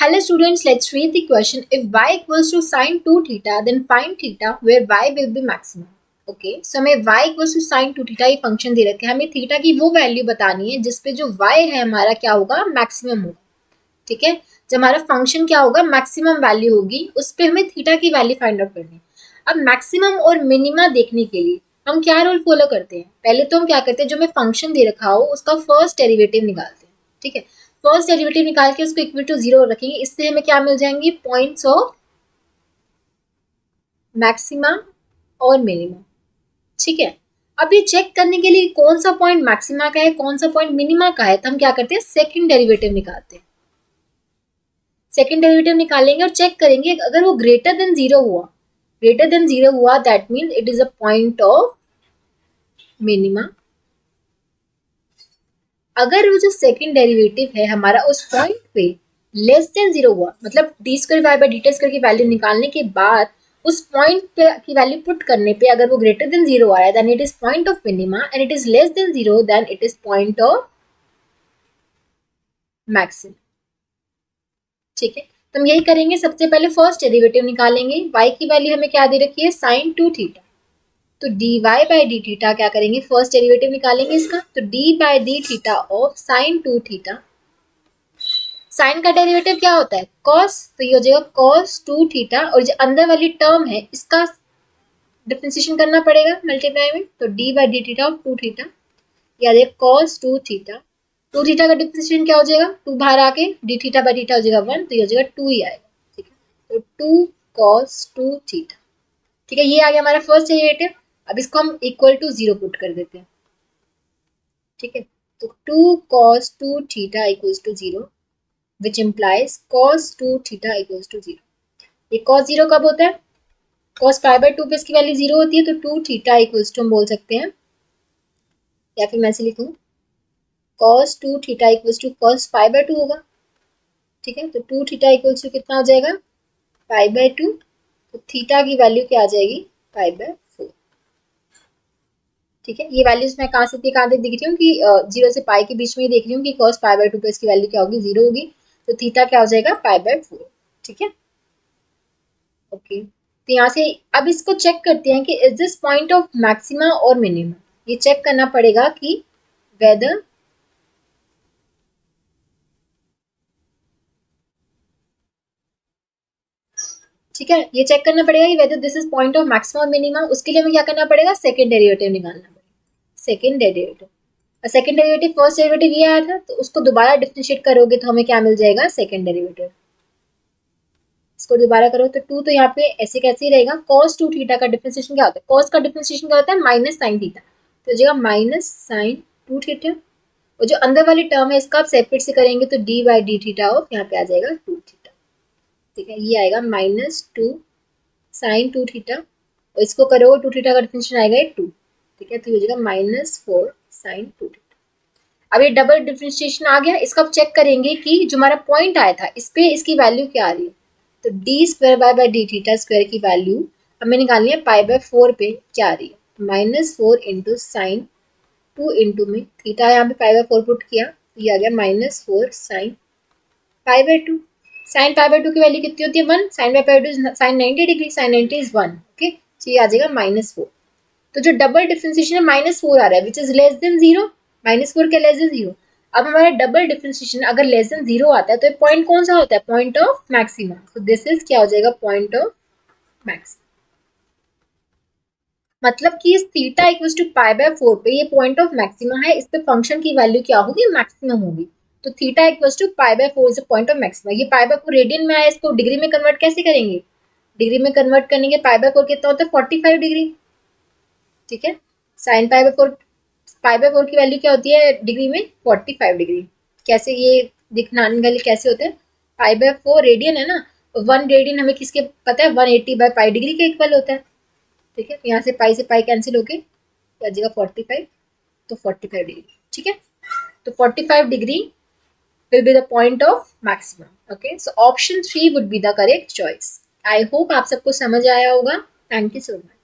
Hello students, let's read the question. If y equals to sine 2 theta, then find theta where y will be maximum. Okay, so हमें y equals to sine 2 theta ये function दे रखे हैं, हमें theta की वो value बतानी है जिसपे जो y है हमारा क्या होगा, मैक्सिमम होगा. ठीक है, जब हमारा फंक्शन क्या होगा, मैक्सिमम वैल्यू होगी, उस पर हमें थीटा की वैल्यू फाइंड आउट करनी है. अब मैक्सिमम और मिनिमा देखने के लिए हम क्या रूल फॉलो करते हैं? पहले तो हम क्या करते हैं, जो हमें फंक्शन दे रखा हो उसका फर्स्ट डेरिवेटिव निकालते हैं. ठीक है, फर्स्ट डेरिवेटिव निकाल के उसको इक्वल टू 0 रखेंगे, इससे हमें क्या मिल जाएंगे, पॉइंट्स ऑफ मैक्सिमा और मिनिमा. ठीक है, अब ये चेक करने के लिए कौन सा पॉइंट मैक्सिमा का है, कौन सा पॉइंट मिनिमा का है, तो हम क्या करते हैं, सेकंड डेरिवेटिव निकालते हैं. सेकंड डेरिवेटिव निकालेंगे और चेक करेंगे अगर वो ग्रेटर देन जीरो हुआ that means it is a point of minima. अगर वो जो सेकंड डेरिवेटिव है हमारा उस पॉइंट पे लेस देन 0 हुआ, मतलब D square Y by D T square की वैल्यू निकालने के बाद उस पॉइंट पे की वैल्यू पुट करने पे अगर वो ग्रेटर देन 0 आया then it is point of minima, and it is less than 0 then it is point of maximum. ठीक है, तो हम यही करेंगे. सबसे पहले फर्स्ट डेरिवेटिव निकालेंगे. y की वैल्यू हमें क्या दे रखी है, साइन 2 थीटा. तो dy बाई डी थीटा क्या करेंगे, फर्स्ट डेरिवेटिव निकालेंगे इसका. तो d by D theta of sine 2 theta. Sine का डेरिवेटिव क्या होता है, कॉस, तो ये हो जाएगा कॉस 2 थीटा, और जो अंदर वाली टर्म है इसका डिफरेंशिएशन करना पड़ेगा मल्टीप्लाई में. तो d by D theta of 2 theta, ये आ जाएगा कॉस 2 थीटा. 2 थीटा का डिफरेंशिएशन क्या हो जाएगा, 2 बाहर आके डी थीटा बाई थीटा हो जाएगा 1, तो ये हो जाएगा 2 ही आएगा. ठीक है, तो 2 कॉस 2 थीटा. ठीक है, ये आ गया हमारा फर्स्ट डेरिवेटिव. अब इसको हम इक्वल टू 0 पुट कर देते हैं. ठीक है, तो 2 cos 2 theta equals to 0, which implies cos 2 theta equals to 0. ये cos 0 कब होता है, cos पाई बाई 2 पे इसकी वैल्यू 0 होती है, तो 2 थीटा इक्वल्स टू हम बोल सकते हैं, या फिर मैं ऐसे लिखूँ cos 2 theta equals to cos pi by 2 होगा. ठीक है, तो 2 थीटा इक्वल्स टू कितना हो जाएगा, पाई बाई 2. तो थीटा की वैल्यू क्या आ जाएगी, पाई बाई 4. ठीक है, ये वैल्यूज मैं कहाँ से कहाँ तक दिख रही हूँ कि 0 से पाई के बीच में ही देख रही हूँ कि cos पाई बाई 2 पे इसकी वैल्यू क्या होगी, 0 होगी. तो थीटा क्या हो जाएगा, पाई बाई 4. ठीक है, ओके. तो यहाँ से अब इसको चेक करते हैं कि is this point of maxima और मिनिमा. ये चेक करना पड़ेगा कि वेदर ठीक है, ये चेक करना पड़ेगा कि whether this is point of maxima और मिनिमा. उसके लिए हमें क्या करना पड़ेगा, सेकंड डेरिवेटिव निकालना पड़ेगा. Second derivative, second derivative first derivative ये आया था, तो उसको दोबारा डिफरेंशिएट करोगे तो हमें क्या मिल जाएगा, सेकंड डेरिवेटिव. इसको दोबारा करो तो 2 तो यहाँ पे ऐसे कैसे ही रहेगा. cos 2 थीटा का डिफरेंशिएशन क्या होता है, cos का डिफरेंशिएशन क्या होता है, माइनस साइन थीटा. तो हो जाएगा माइनस साइन 2 थीटा, और जो अंदर वाली टर्म है इसका आप सेपरेट से करेंगे तो D by D theta of यहाँ पे आ जाएगा 2 थीटा. ठीक है, ये आएगा माइनस 2 साइन 2 थीटा, और इसको करो 2 थीटा का डिफरेंशिएशन आएगा 2. ठीक है, तो हो जाएगा माइनस 4 साइन 2 थीटा. अब ये डबल डिफरेंशिएशन आ गया. इसका आप चेक करेंगे कि जो हमारा पॉइंट आया था इस पे इसकी वैल्यू क्या आ रही है. तो D square by D theta square की वैल्यू हमें निकालनी है पाई बाई 4 पे क्या आ रही है, माइनस 4 इंटू साइन 2 इंटू में थीटा यहाँ पे पाई बाई 4 पुट किया, तो ये आ गया minus 4 sine pi by 2. Sine pi by 2 की वैल्यू कितनी होती है, 1. Sine by pi 2 sine 90 degree, sine 90 is 1. Okay, तो ये आ जाएगा माइनस 4. तो जो डबल डिफरेंशिएशन है माइनस 4 आ रहा है which is less than 0. Minus 4 क्या, लेस देन 0. अब हमारा डबल डिफरेंशिएशन अगर लेस देन 0 आता है तो पॉइंट कौन सा होता है, पॉइंट ऑफ मैक्सिमा. तो दिस इज क्या हो जाएगा, पॉइंट ऑफ मैक्सिमा. मतलब कि इस theta equals to pi by 4 पे ये पॉइंट ऑफ मैक्सिमा है, इस पे फंक्शन की वैल्यू क्या होगी, मैक्सिमम होगी. तो theta equals to pi by 4 is the point of maxima. ये पाई बाय 4 रेडियन में आया, इसको डिग्री में कन्वर्ट कैसे करेंगे, डिग्री में कन्वर्ट करेंगे. पाई बाय 4 कितना होता है, 45 डिग्री. ठीक है, साइन पाई बाय 4 की वैल्यू क्या होती है डिग्री में, 45 डिग्री. कैसे ये दिखने के लिए कैसे होते हैं, पाई बाय 4 रेडियन है ना, 1 रेडियन हमें किसके पता है, 180 बाय पाई डिग्री के इक्वल होता है. ठीक है, यहाँ से पाई कैंसिल होके आ जाएगा 45, तो 45 डिग्री. ठीक है, तो 45 degree will be the point of maximum. Okay, so option 3 would be the correct choice. I hope आप सबको समझ आया होगा. Thank you so much.